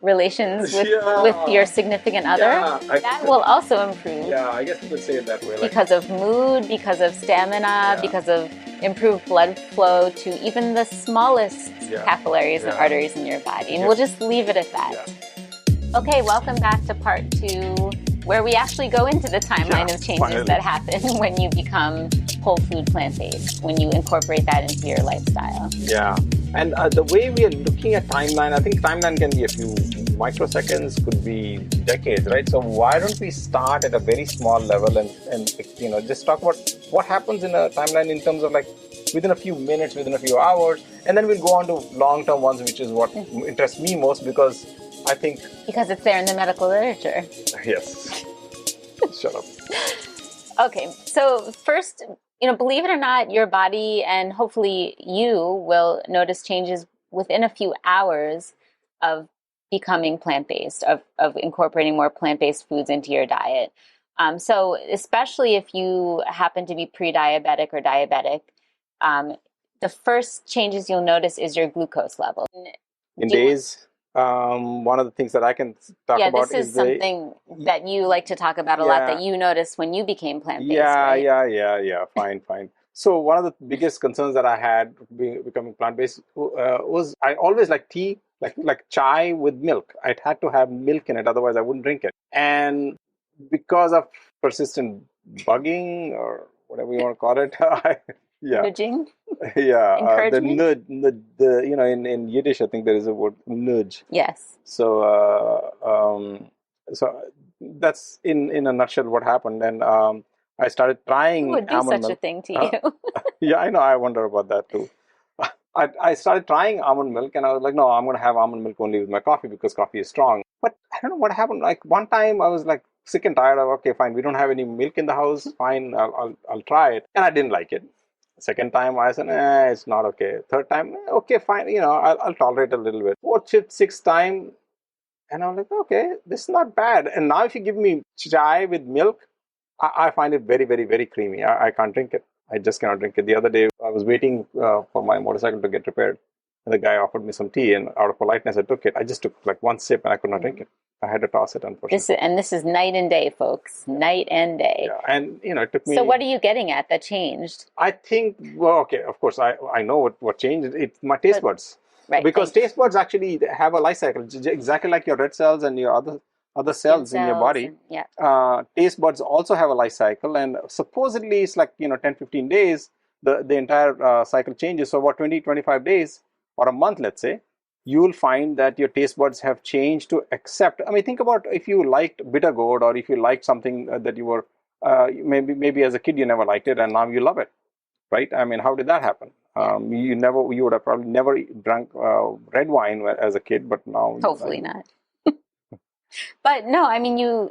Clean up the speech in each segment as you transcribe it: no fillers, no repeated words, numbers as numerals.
relations with your significant other, that will also improve. Yeah, I guess you could say it that way. Because of mood, because of stamina, because of improved blood flow to even the smallest capillaries and arteries in your body. And we'll just leave it at that. Okay, welcome back to part 2, where we actually go into the timeline of changes that happen when you become whole food plant-based, when you incorporate that into your lifestyle. Yeah, and the way we are looking at timeline, I think timeline can be a few microseconds, could be decades, right? So why don't we start at a very small level and just talk about what happens in a timeline in terms of like within a few minutes, within a few hours, and then we'll go on to long-term ones, which is what interests me most because I think... Because it's there in the medical literature. Yes. Shut up. Okay, so first, believe it or not, your body and hopefully you will notice changes within a few hours of becoming plant-based, of incorporating more plant-based foods into your diet. So especially if you happen to be pre-diabetic or diabetic, the first changes you'll notice is your glucose level. In days... one of the things that I can talk about this is something that you like to talk about a lot, that you noticed when you became plant-based, right? Yeah. Fine. So one of the biggest concerns that I had becoming plant-based was I always like tea, like chai with milk. It had to have milk in it, otherwise I wouldn't drink it. And because of persistent bugging or whatever you want to call it, nudging? Yeah, encouragement? In Yiddish, I think there is a word nudge. Yes. So, so that's in a nutshell what happened, and I started trying. Who would do such a thing to you? Yeah, I know. I wonder about that too. I started trying almond milk, and I was like, no, I'm going to have almond milk only with my coffee because coffee is strong. But I don't know what happened. Like one time, I was like sick and tired of. Okay, fine, we don't have any milk in the house. Fine, I'll try it, and I didn't like it. Second time, I said, it's not okay. Third time, okay, fine, I'll tolerate a little bit. Fourth, fifth, sixth time, and I'm like, okay, this is not bad. And now if you give me chai with milk, I find it very, very, very creamy. I can't drink it. I just cannot drink it. The other day, I was waiting for my motorcycle to get repaired. And the guy offered me some tea, and out of politeness, I took it. I just took like one sip, and I could not drink it. I had to toss it, unfortunately. This is night and day, folks. Night and day. Yeah, and it took me... So what are you getting at that changed? I think, well, okay, of course, I know what changed. It's my taste buds. Right. Because taste buds actually have a life cycle, exactly like your red cells and your other cells in your body. Taste buds also have a life cycle, and supposedly it's like 10-15 days the entire cycle changes. So about 20-25 days or a month, let's say, you will find that your taste buds have changed to accept. I mean, think about if you liked bitter gourd, or if you liked something that you were maybe as a kid you never liked it, and now you love it, right? I mean, how did that happen? You would have probably never drank red wine as a kid, but now hopefully not. But no, I mean,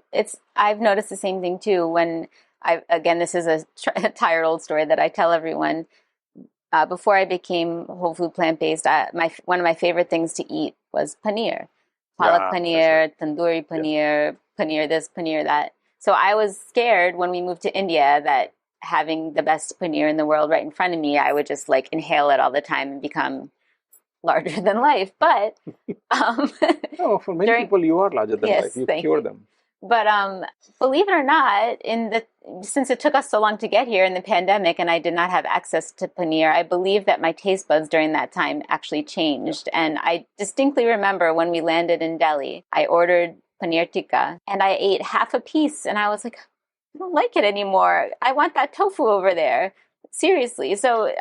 I've noticed the same thing too. When this is a tired old story that I tell everyone. Before I became whole food plant-based, one of my favorite things to eat was paneer. Palak paneer, tandoori paneer, paneer this, paneer that. So I was scared when we moved to India that having the best paneer in the world right in front of me, I would just like inhale it all the time and become larger than life. But for many people, you are larger than life. You cure them. But believe it or not, since it took us so long to get here in the pandemic and I did not have access to paneer, I believe that my taste buds during that time actually changed. And I distinctly remember when we landed in Delhi, I ordered paneer tikka and I ate half a piece and I was like, I don't like it anymore. I want that tofu over there. Seriously. So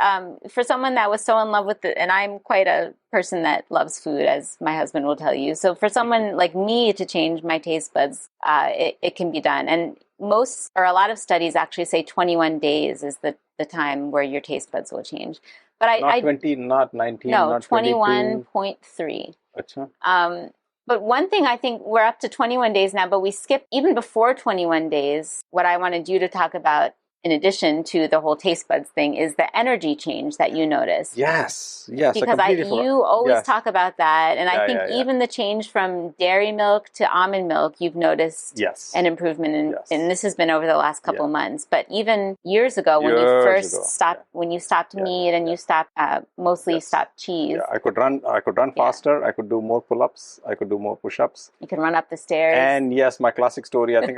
for someone that was so in love with it, and I'm quite a person that loves food, as my husband will tell you. So for someone like me to change my taste buds, it can be done. And a lot of studies actually say 21 days is the time where your taste buds will change. But not 20, not 19, no, not 21.3. Achha. But one thing, I think we're up to 21 days now, but we skipped even before 21 days. What I wanted you to talk about in addition to the whole taste buds thing, is the energy change that you notice. Yes, I Because completely forgot. you always Yes. talk about that, and I Yeah, think yeah, yeah. even the change from dairy milk to almond milk, you've noticed Yes. an improvement in, Yes. and this has been over the last couple months. But even years ago, when you Years first ago, stopped, when you stopped meat and you stopped, mostly Yes. stopped cheese, Yeah, I could run faster. I could do more pull-ups. I could do more push-ups. you can run up the stairs. And yes, my classic story. I think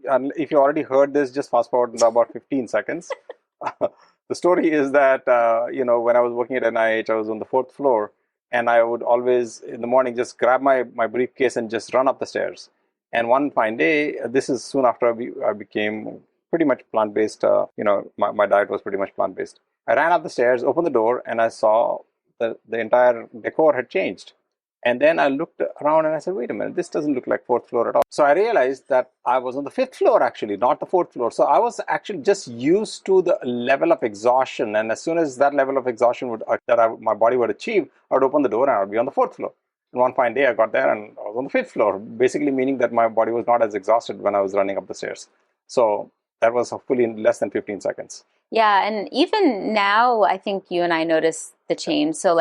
and if you already heard this, just fast forward about 15 seconds. The story is that when I was working at NIH, I was on the 4th floor, and I would always in the morning just grab my briefcase and just run up the stairs. And one fine day, this is soon after I became pretty much plant-based. My diet was pretty much plant-based. I ran up the stairs, opened the door, and I saw the entire decor had changed. And then I looked around and I said, wait a minute, this doesn't look like 4th floor at all. So I realized that I was on the 5th floor actually, not the 4th floor. So I was actually just used to the level of exhaustion. And as soon as that level of exhaustion my body would achieve, I would open the door and I would be on the 4th floor. And one fine day I got there and I was on the 5th floor, basically meaning that my body was not as exhausted when I was running up the stairs. So that was hopefully in less than 15 seconds. Yeah, and even now, I think you and I notice the change. So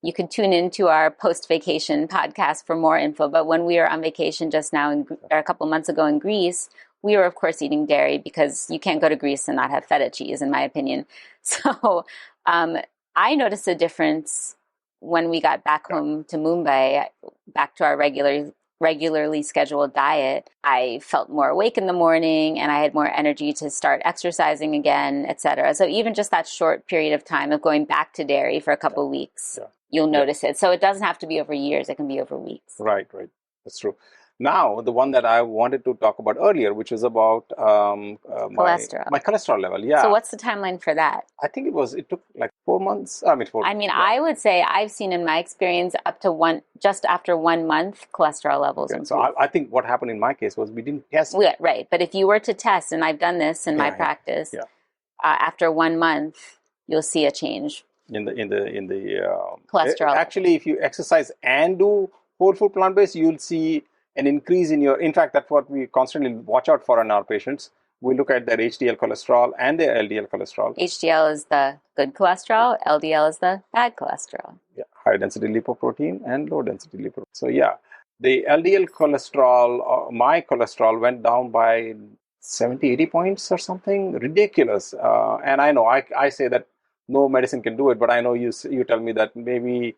you can tune into our post-vacation podcast for more info. But when we were on vacation just now, or a couple months ago in Greece, we were, of course, eating dairy because you can't go to Greece and not have feta cheese, in my opinion. So I noticed a difference when we got back home to Mumbai, back to our regularly scheduled diet. I felt more awake in the morning and I had more energy to start exercising again, etc. So even just that short period of time of going back to dairy for a couple of weeks, you'll notice it. So it doesn't have to be over years. It can be over weeks. Right. That's true. Now, the one that I wanted to talk about earlier, which is about cholesterol. My cholesterol level. Yeah. So what's the timeline for that? I think it took like 4 months. I would say I've seen in my experience up to just after 1 month, cholesterol levels improve. So I think what happened in my case was we didn't test. Right. But if you were to test, and I've done this in my practice, after 1 month, you'll see a change. In the cholesterol. Actually, if you exercise and do whole food plant-based, you'll see an increase in fact, that's what we constantly watch out for in our patients. We look at their HDL cholesterol and their LDL cholesterol. HDL is the good cholesterol, LDL is the bad cholesterol. Yeah, high density lipoprotein and low density lipoprotein. So the LDL cholesterol, my cholesterol went down by 70, 80 points or something, ridiculous. And I know I say that no medicine can do it, but I know you tell me that maybe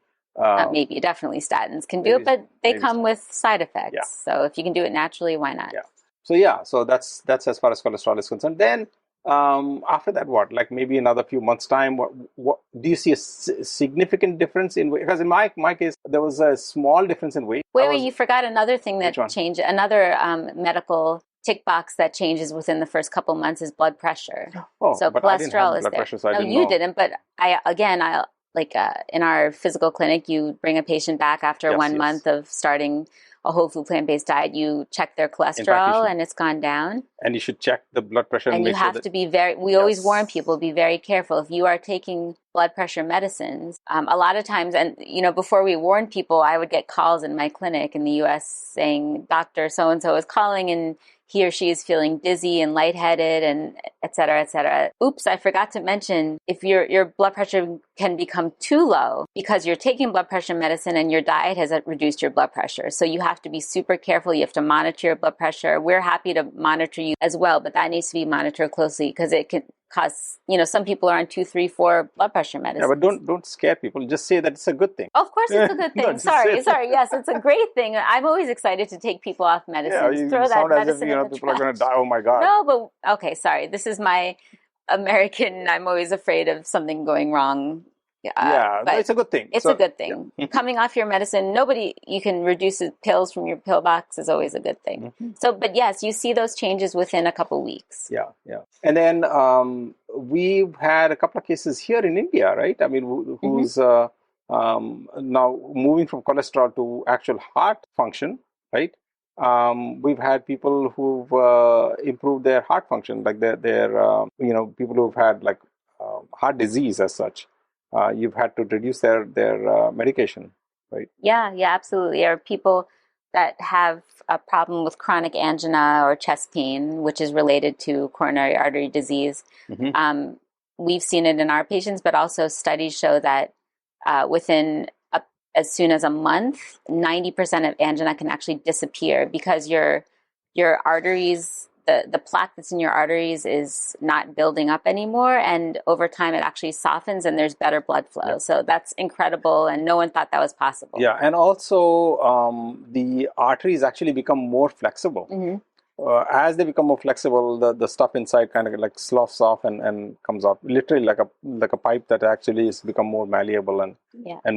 maybe definitely statins can do it, but they come with side effects. Yeah. So if you can do it naturally, why not? Yeah. So that's as far as cholesterol is concerned. Then after that, what? Like maybe another few months' time. What do you see a significant difference in weight? Because in my case, there was a small difference in weight. Wait, you forgot another thing that changed. Another medical tick box that changes within the first couple months is blood pressure. So but cholesterol I didn't have is blood there. pressure, so No, you didn't. But I'll in our physical clinic, you bring a patient back after 1 month of starting a whole food plant-based diet. You check their cholesterol and it's gone down. And you should check the blood pressure. And you have to be we always warn people, be very careful. If you are taking blood pressure medicines, a lot of times, and before we warn people, I would get calls in my clinic in the US saying, Dr. So-and-so is calling and he or she is feeling dizzy and lightheaded and et cetera, et cetera. Oops, I forgot to mention, if your blood pressure can become too low because you're taking blood pressure medicine and your diet has reduced your blood pressure. So you have to be super careful. You have to monitor your blood pressure. We're happy to monitor you as well, but that needs to be monitored closely because it can cause, some people are on 2, 3, 4 blood pressure medicines. Yeah, but don't scare people. Just say that it's a good thing. Of course it's a good thing. No, sorry. Yes, it's a great thing. I'm always excited to take people off medicines. Yeah, Throw that sound medicine as if, people are going to die. Oh my God. No, but okay, sorry. This is my American, I'm always afraid of something going wrong. But it's a good thing. It's a good thing. Yeah. Coming off your medicine, you can reduce pills from your pill box is always a good thing. Mm-hmm. So, but yes, you see those changes within a couple weeks. Yeah. And then we've had a couple of cases here in India, right? I mean, who's now moving from cholesterol to actual heart function, right? We've had people who've improved their heart function, like their people who've had like heart disease as such. You've had to reduce their medication, right? Yeah, absolutely. Or people that have a problem with chronic angina or chest pain, which is related to coronary artery disease. Mm-hmm. We've seen it in our patients, but also studies show that within as soon as a month, 90% of angina can actually disappear because your arteries, the plaque that's in your arteries is not building up anymore. And over time, it actually softens and there's better blood flow. Yeah. So that's incredible. And no one thought that was possible. Yeah, and also the arteries actually become more flexible. Mm-hmm. As they become more flexible, the stuff inside kind of like sloughs off and comes out, literally like a pipe that actually has become more malleable and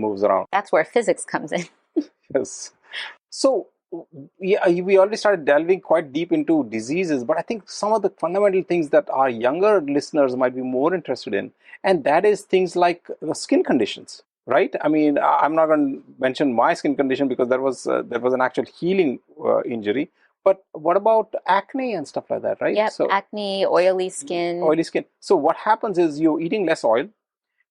moves around. That's where physics comes in. Yes. So yeah, we already started delving quite deep into diseases, but I think some of the fundamental things that our younger listeners might be more interested in, and that is things like skin conditions, right? I mean, I'm not going to mention my skin condition because there was an actual healing injury. But what about acne and stuff like that, right? Yep, So acne, oily skin. oily skin. So what happens is you're eating less oil,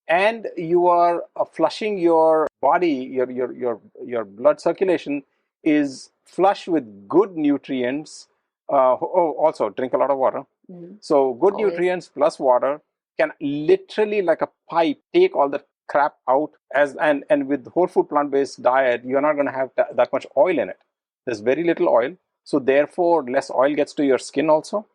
and you are flushing your body, your blood circulation is flush with good nutrients. Also drink a lot of water. Mm-hmm. So good Always. nutrients plus water can literally like a pipe take all the crap out. And with whole food plant-based diet, you're not going to have that much oil in it. There's very little oil, so therefore less oil gets to your skin also,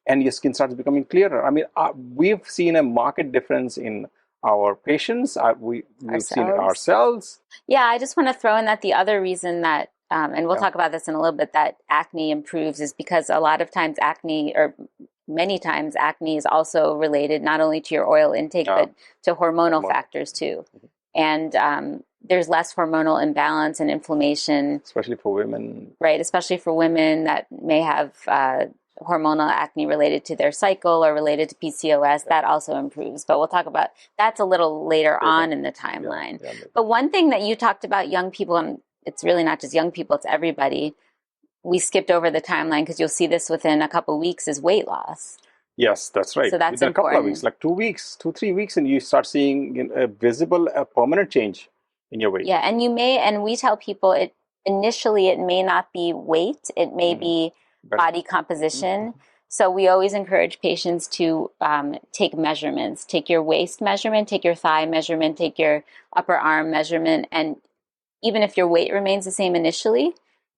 and your skin starts becoming clearer. I mean, we've seen a marked difference in our patients. We've seen it ourselves. Yeah, I just want to throw in that the other reason that, and we'll talk about this in a little bit, that acne improves is because a lot of times acne, or many times acne, is also related not only to your oil intake, but to hormonal factors too. Mm-hmm. And there's less hormonal imbalance and inflammation. Especially for women. Right, especially for women that may have hormonal acne related to their cycle or related to PCOS, that also improves. But we'll talk about that's a little later on in the timeline. But one thing that you talked about young people, and it's really not just young people, it's everybody. We skipped over the timeline because you'll see this within a couple of weeks is weight loss. Yes, that's right. So that's within important. A couple of weeks, like 2 weeks, 3 weeks, and you start seeing a visible, permanent change in your weight. Yeah, and and we tell people initially it may not be weight, it may be body composition. Mm-hmm. So we always encourage patients to take measurements. Take your waist measurement, take your thigh measurement, take your upper arm measurement. And even if your weight remains the same initially,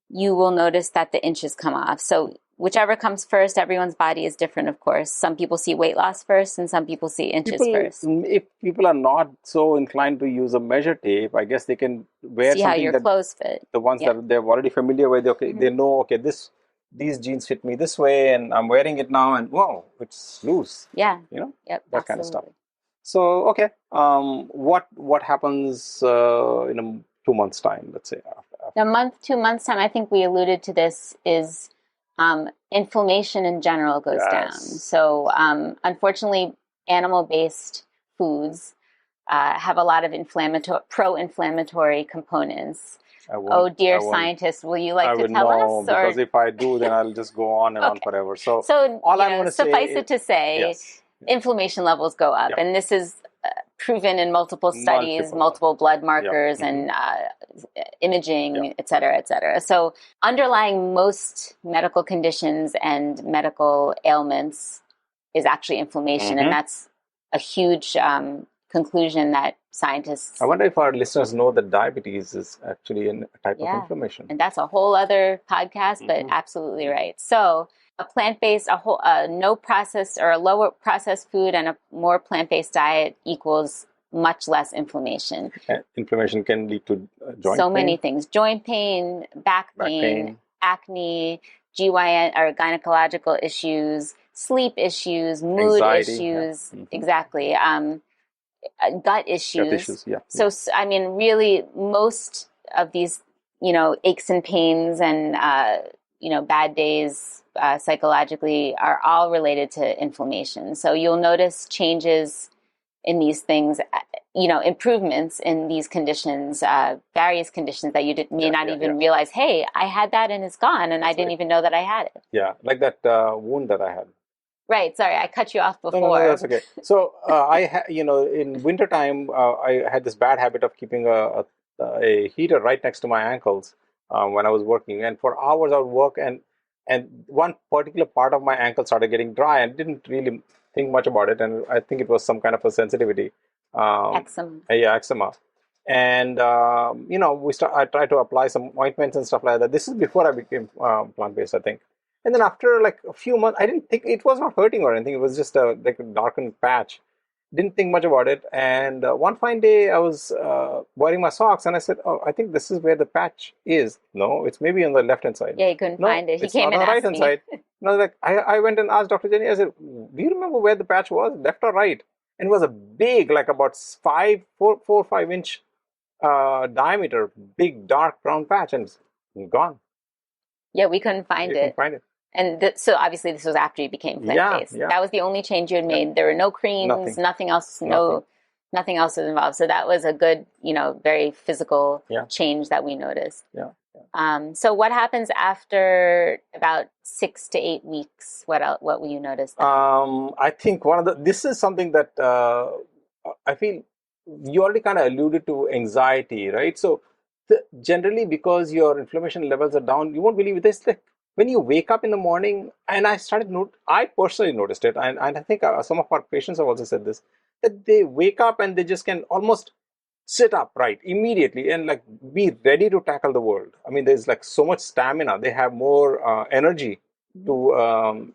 you will notice that the inches come off. So whichever comes first, everyone's body is different, of course. Some people see weight loss first and some people see inches first. If people are not so inclined to use a measure tape, I guess they can wear see something how your clothes fit. The ones that they're already familiar with, okay, they know, okay, these jeans fit me this way, and I'm wearing it now, and wow, it's loose. Yeah. That kind of stuff. So, okay, what happens in 2 months' time, let's say? After 2 months' time, I think we alluded to this, is inflammation in general goes down. So, unfortunately, animal-based foods have a lot of pro-inflammatory components. Oh, dear scientists, will you like to tell us? Because if I do, then I'll just go on and on forever. So all I'm going to say, suffice it to say, inflammation levels go up. And this is proven in multiple studies, multiple blood markers and imaging, et cetera, et cetera. So underlying most medical conditions and medical ailments is actually inflammation. And that's a huge conclusion that scientists... I wonder if our listeners know that diabetes is actually a type of inflammation. And that's a whole other podcast, but absolutely right. So a plant-based, no processed or a lower processed food and a more plant-based diet equals much less inflammation. Inflammation can lead to joint pain. So many things. Joint pain, back pain, acne, GYN or gynecological issues, sleep issues, mood issues. Exactly. Gut issues. So, I mean, really, most of these, aches and pains and, bad days psychologically are all related to inflammation. So you'll notice changes in these things, improvements in these conditions, various conditions that you may not even realize, hey, I had that and it's gone, and I didn't even know that I had it. Yeah, like that wound that I had. Right. Sorry, I cut you off before. No, that's okay. So in wintertime, I had this bad habit of keeping a heater right next to my ankles when I was working, and for hours I would work, and one particular part of my ankle started getting dry, and didn't really think much about it, and I think it was some kind of a sensitivity, Eczema. yeah, eczema. And I tried to apply some ointments and stuff like that. This is before I became plant-based, I think. And then after like a few months, I didn't think it was not hurting or anything. It was just like a darkened patch. Didn't think much about it. And one fine day, I was wearing my socks, and I said, "Oh, I think this is where the patch is." No, it's maybe on the left-hand side. Yeah, he couldn't No, find it. He it's came not on and the asked right-hand me. side. And I was like, I went and asked Dr. Jenny. I said, "Do you remember where the patch was, left or right?" And it was a big, like about 5 inch diameter, big dark brown patch, and it's gone. Yeah, we couldn't find You can it. find it. And so obviously this was after you became plant-based. Yeah. That was the only change you had made. There were no creams, nothing else, nothing else was involved. So that was a good, very physical change that we noticed. Yeah. So what happens after about 6 to 8 weeks? What will you notice then? I think this is something that I feel you already kind of alluded to, anxiety, right? So generally, because your inflammation levels are down, you won't believe this. Like when you wake up in the morning, and I personally noticed it, and I think some of our patients have also said this, that they wake up and they just can almost sit up right immediately and like be ready to tackle the world. I mean, there's like so much stamina. They have more energy to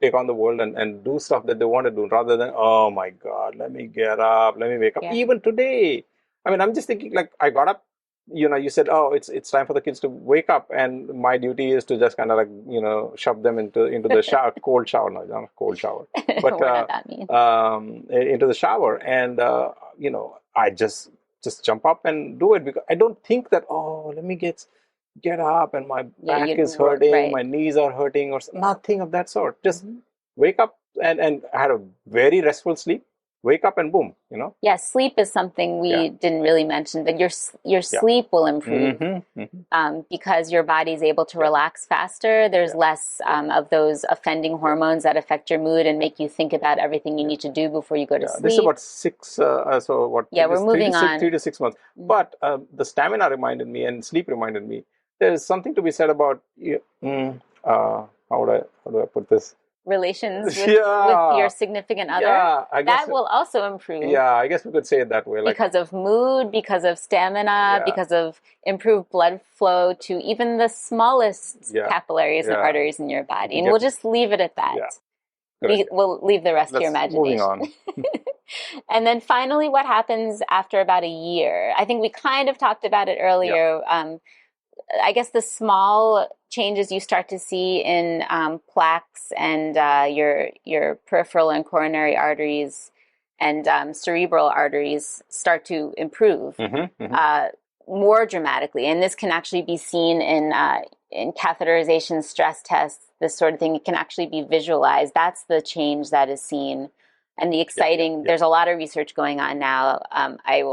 take on the world and do stuff that they want to do, rather than, oh my God, let me get up, let me wake up. Yeah. Even today, I mean, I'm just thinking, like, I got up, you said, oh, it's time for the kids to wake up, and my duty is to just kind of like, shove them into the shower, cold shower, no, not cold shower, but We're not that mean. into the shower, and I just jump up and do it, because I don't think that, oh, let me get up and my back is hurting, right. my knees are hurting, or nothing of that sort. Just wake up, and I had a very restful sleep. Wake up and boom, Yeah, sleep is something we didn't really mention, but your sleep will improve because your body's able to relax faster. There's less of those offending hormones that affect your mood and make you think about everything you need to do before you go to sleep. This is about 6, so what? Yeah, we're moving on. 3 to 6 months. But the stamina reminded me, and sleep reminded me, there's something to be said about, how do I put this? Relations with your significant other. Yeah, I guess that will also improve. Yeah, I guess we could say it that way. Because of mood, because of stamina, because of improved blood flow to even the smallest capillaries and arteries in your body. And we'll just leave it at that. We'll leave the rest to your imagination. Moving on. And then finally, what happens after about a year? I think we kind of talked about it earlier. I guess the small changes you start to see in plaques and your peripheral and coronary arteries and cerebral arteries start to improve more dramatically. And this can actually be seen in catheterization stress tests, this sort of thing. It can actually be visualized. That's the change that is seen. And the exciting, there's a lot of research going on now. I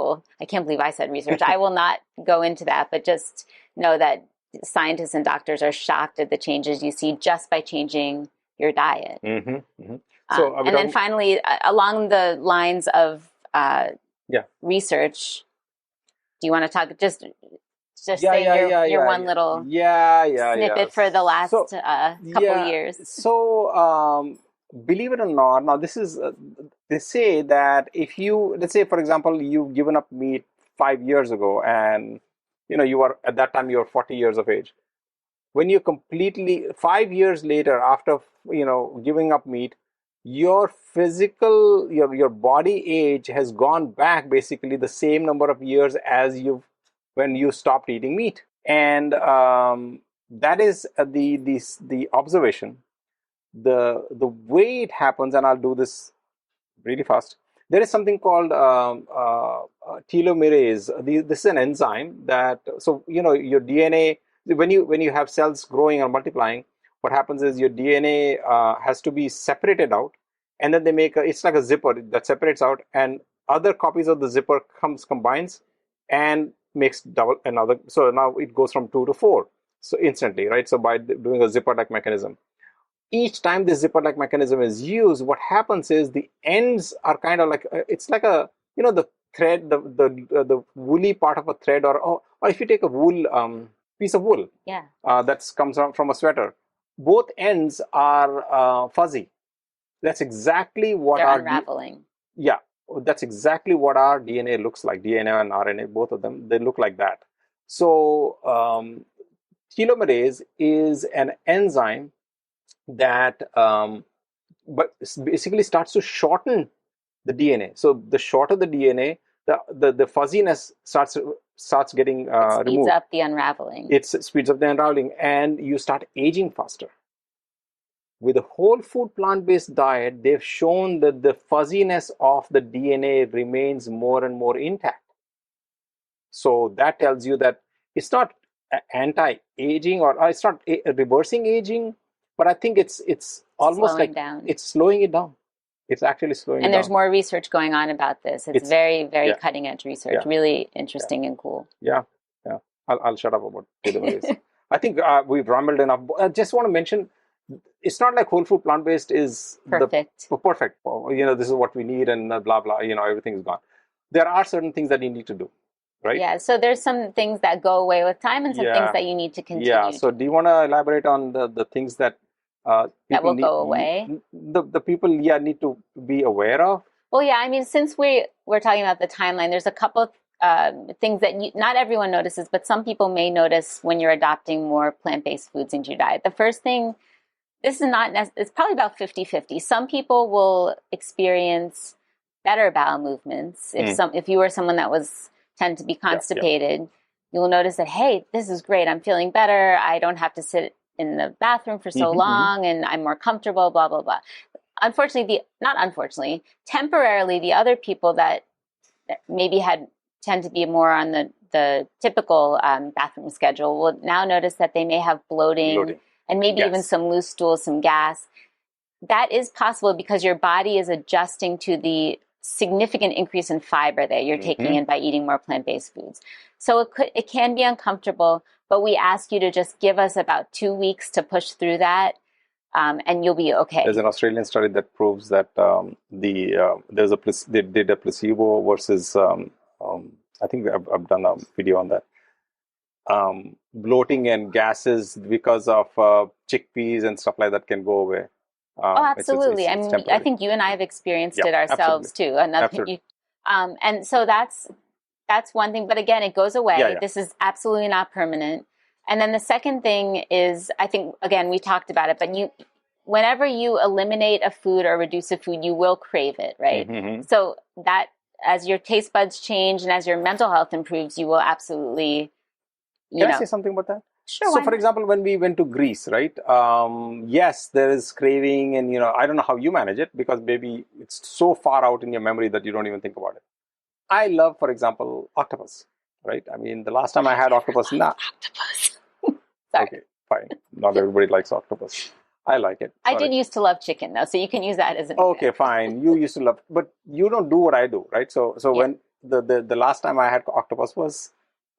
can't believe I said research. I will not go into that, but just know that scientists and doctors are shocked at the changes you see just by changing your diet. So, and then finally, along the lines of research, do you want to talk, just say your one little snippet for the last couple years? So, believe it or not, now this is, they say that if let's say, for example, you've given up meat 5 years ago, and you are, at that time, you were 40 years of age. When you 5 years later, after, giving up meat, your physical, your body age has gone back basically the same number of years as when you stopped eating meat. And that is the observation. The way it happens, and I'll do this really fast. There is something called telomerase. This is an enzyme that, so your DNA, when you have cells growing or multiplying, what happens is your DNA has to be separated out, and then they it's like a zipper that separates out, and other copies of the zipper combines and makes another. So now it goes from 2 to 4, so instantly, right? So by doing a zipper-like mechanism. Each time this zipper-like mechanism is used, what happens is the ends are kind of like, it's like the thread, the woolly part of a thread, or if you take a wool piece of wool that comes out from a sweater. Both ends are fuzzy. That's exactly what they're unraveling. That's exactly what our DNA looks like. DNA and RNA, both of them, they look like that. So telomerase is an enzyme that but basically starts to shorten the DNA. So the shorter the DNA, the fuzziness starts getting it speeds removed. up the unraveling. It speeds up the unraveling, and you start aging faster. With a whole food plant-based diet, they've shown that the fuzziness of the DNA remains more and more intact. So that tells you that it's not anti-aging, or it's not reversing aging, but I think it's almost slowing like down. It's slowing it down. It's actually slowing it down. And there's more research going on about this. It's very, very cutting edge research. Really interesting and cool. Yeah. I'll shut up about telomerase. I think we've rambled enough. I just want to mention, it's not like whole food plant-based is perfect. Perfect. This is what we need and blah, blah, everything is gone. There are certain things that you need to do, right? Yeah, so there's some things that go away with time and some things that you need to continue. Yeah, so do you want to elaborate on the things that that will go away? The people, need to be aware of? Well, yeah, I mean, since we're talking about the timeline, there's a couple things that not everyone notices, but some people may notice when you're adopting more plant-based foods into your diet. The first thing, this is not, it's probably about 50-50. Some people will experience better bowel movements. If you were someone that tend to be constipated, you will notice that, hey, this is great. I'm feeling better. I don't have to sit in the bathroom for so long, and I'm more comfortable, blah, blah, blah. Unfortunately, temporarily, the other people that maybe tend to be more on the typical bathroom schedule will now notice that they may have bloating. And maybe even some loose stools, some gas. That is possible because your body is adjusting to the significant increase in fiber that you're taking in by eating more plant-based foods. So it can be uncomfortable, but we ask you to just give us about 2 weeks to push through that, and you'll be okay. There's an Australian study that proves that they did a placebo versus I think I've done a video on that. Bloating and gases because of chickpeas and stuff like that can go away. Absolutely. It's I think you and I have experienced it ourselves too. And so that's one thing. But again, it goes away. This is absolutely not permanent. And then the second thing is, I think, again, we talked about it, but whenever you eliminate a food or reduce a food, you will crave it, right? So that as your taste buds change and as your mental health improves, you will absolutely. Can I say something about that? Sure. So, for example, when we went to Greece, right? Yes, there is craving, and I don't know how you manage it because maybe it's so far out in your memory that you don't even think about it. I love, for example, octopus, right? I mean, the last time I had octopus, octopus. Sorry. Okay, fine. Not everybody likes octopus. I like it. I did used to love chicken, though, so you can use that as an okay, fine. You used to love, but you don't do what I do, right? So when the last time I had octopus was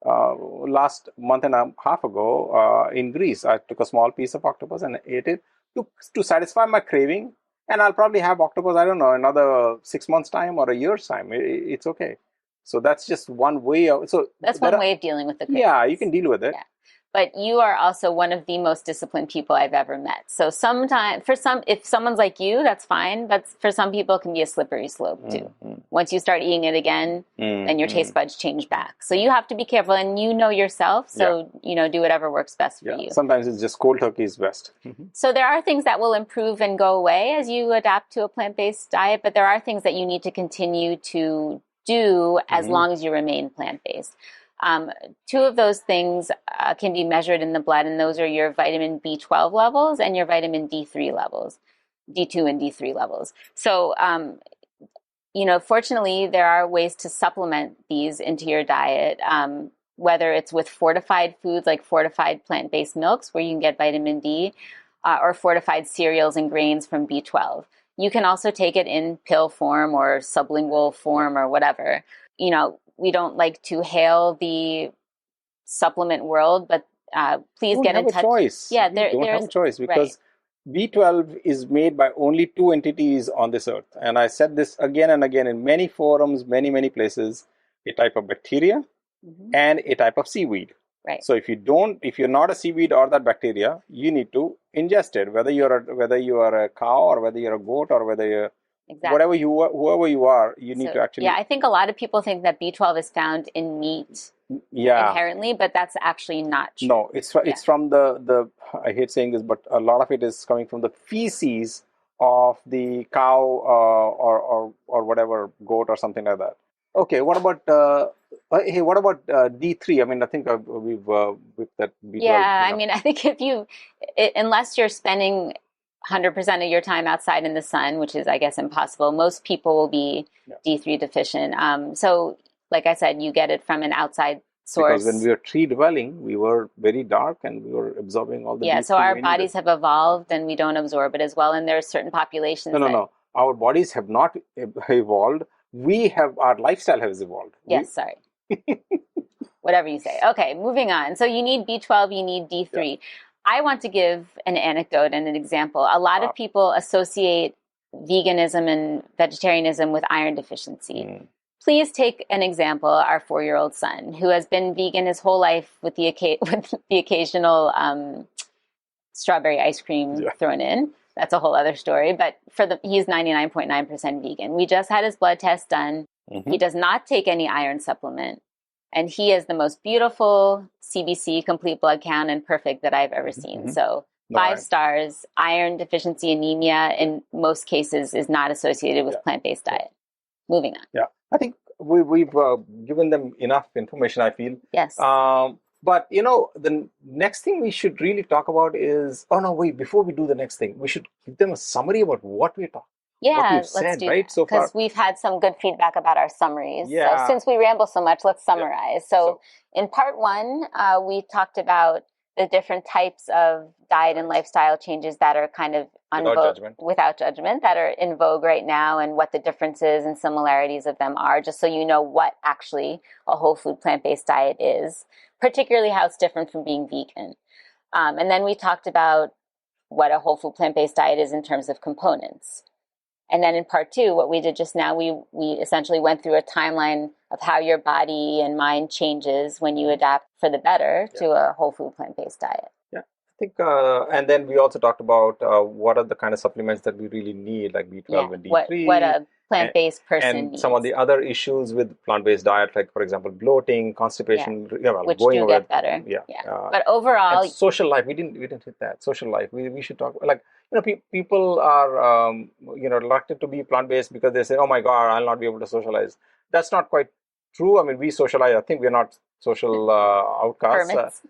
last month and a half ago in Greece. I took a small piece of octopus and ate it to satisfy my craving, and I'll probably have octopus, I don't know, another 6 months time or a year's time. It's okay. So that's just one way of that's one way of dealing with the cravings. Yeah, you can deal with it. Yeah. But you are also one of the most disciplined people I've ever met. So if someone's like you, that's fine. But for some people, it can be a slippery slope too. Once you start eating it again, then your taste buds change back. So you have to be careful, and you know yourself. So do whatever works best for you. Sometimes it's just cold turkey is best. So there are things that will improve and go away as you adapt to a plant-based diet, but there are things that you need to continue to do as long as you remain plant-based. Two of those things can be measured in the blood, and those are your vitamin B12 levels and your vitamin D3 levels, D2 and D3 levels. So, fortunately, there are ways to supplement these into your diet, whether it's with fortified foods like fortified plant-based milks where you can get vitamin D, or fortified cereals and grains from B12. You can also take it in pill form or sublingual form or whatever. We don't like to hail the supplement world, but please get in touch. Choice. Yeah, there is a choice because B12 is made by only 2 entities on this earth. And I said this again and again in many forums, many places, a type of bacteria and a type of seaweed. Right. So if you're not a seaweed or that bacteria, you need to ingest it. Whether you are a cow or whether you're a goat or whether you're Exactly. whoever you are, you need to actually. Yeah, I think a lot of people think that B12 is found in meat inherently, but that's actually not true. No, it's from the I hate saying this, but a lot of it is coming from the feces of the cow or whatever, goat or something like that. Okay, what about D3? I mean, I think we've with that B12. Yeah, I mean, I think unless you're spending 100% of your time outside in the sun, which is, I guess, impossible, most people will be D3 deficient. So, like I said, you get it from an outside source. Because when we were tree dwelling, we were very dark and we were absorbing all the D3. So our bodies have evolved and we don't absorb it as well. And there are certain populations. No. Our bodies have not evolved. Our lifestyle has evolved. Yes, sorry. Whatever you say. Okay, moving on. So you need B12, you need D3. Yeah. I want to give an anecdote and an example. A lot of people associate veganism and vegetarianism with iron deficiency. Please take an example, our 4-year-old son, who has been vegan his whole life with the occasional strawberry ice cream thrown in. That's a whole other story. But he's 99.9% vegan. We just had his blood test done. He does not take any iron supplement. And he is the most beautiful CBC, complete blood count, and perfect that I've ever seen. So 5 stars. Iron deficiency anemia in most cases is not associated with plant-based diet. Moving on. Yeah, I think we've given them enough information, I feel. Yes. But, the next thing we should really talk about is, before we do the next thing, we should give them a summary about what we're talking. Yeah, let's do that. So far, because we've had some good feedback about our summaries. Yeah. So since we ramble so much, let's summarize. So in part 1, we talked about the different types of diet and lifestyle changes that are kind of without judgment, that are in vogue right now, and what the differences and similarities of them are, just so you know what actually a whole food plant-based diet is, particularly how it's different from being vegan. And then we talked about what a whole food plant-based diet is in terms of components. And then in part 2, what we did just now, we essentially went through a timeline of how your body and mind changes when you adapt for the better to a whole food plant-based diet. Yeah, I think, and then we also talked about what are the kind of supplements that we really need, like B12 and D3. What a plant-based person and needs. Some of the other issues with plant-based diet, like, for example, bloating, constipation, which do get better. But overall, social life, we didn't hit that. Social life, we should talk, like, people are reluctant to be plant-based because they say, oh my God, I'll not be able to socialize. That's not quite true. I mean, we socialize. I think we're not social outcasts.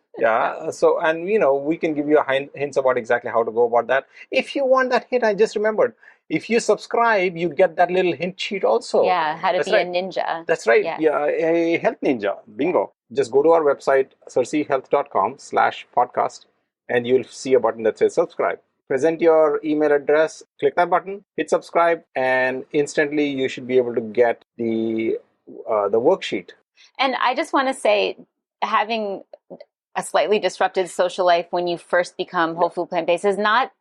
So, and we can give you hints about exactly how to go about that. If you want that hint, I just remembered, if you subscribe, you get that little hint sheet also. Yeah, how to be a ninja. That's right. Yeah, a health ninja. Bingo. Just go to our website, circeehealth.com/podcast, and you'll see a button that says subscribe. Present your email address, click that button, hit subscribe, and instantly you should be able to get the worksheet. And I just want to say, having a slightly disrupted social life when you first become whole food plant-based is not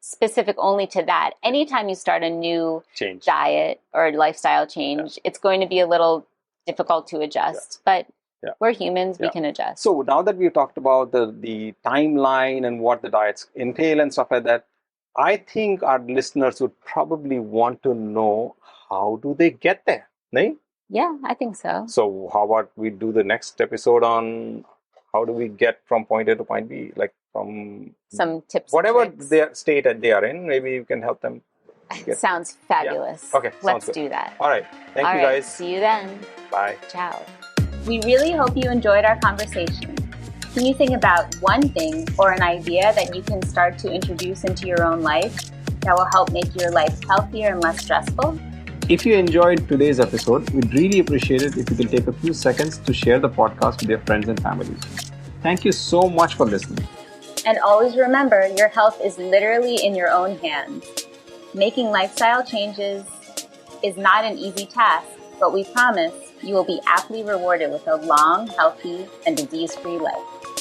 specific only to that. Anytime you start a new diet or lifestyle change, it's going to be a little difficult to adjust. But we're humans, we can adjust. So now that we've talked about the timeline and what the diets entail and stuff like that, I think our listeners would probably want to know, how do they get there? Nahin? Yeah, I think so. So how about we do the next episode on how do we get from point A to point B, like from some tips, whatever their state that they are in. Maybe you can help them. Sounds fabulous. Okay, let's do that. All right. Thank you, guys. See you then. Bye. Ciao. We really hope you enjoyed our conversation. Can you think about one thing or an idea that you can start to introduce into your own life that will help make your life healthier and less stressful? If you enjoyed today's episode, we'd really appreciate it if you can take a few seconds to share the podcast with your friends and family. Thank you so much for listening. And always remember, your health is literally in your own hands. Making lifestyle changes is not an easy task, but we promise you will be aptly rewarded with a long, healthy, and disease-free life.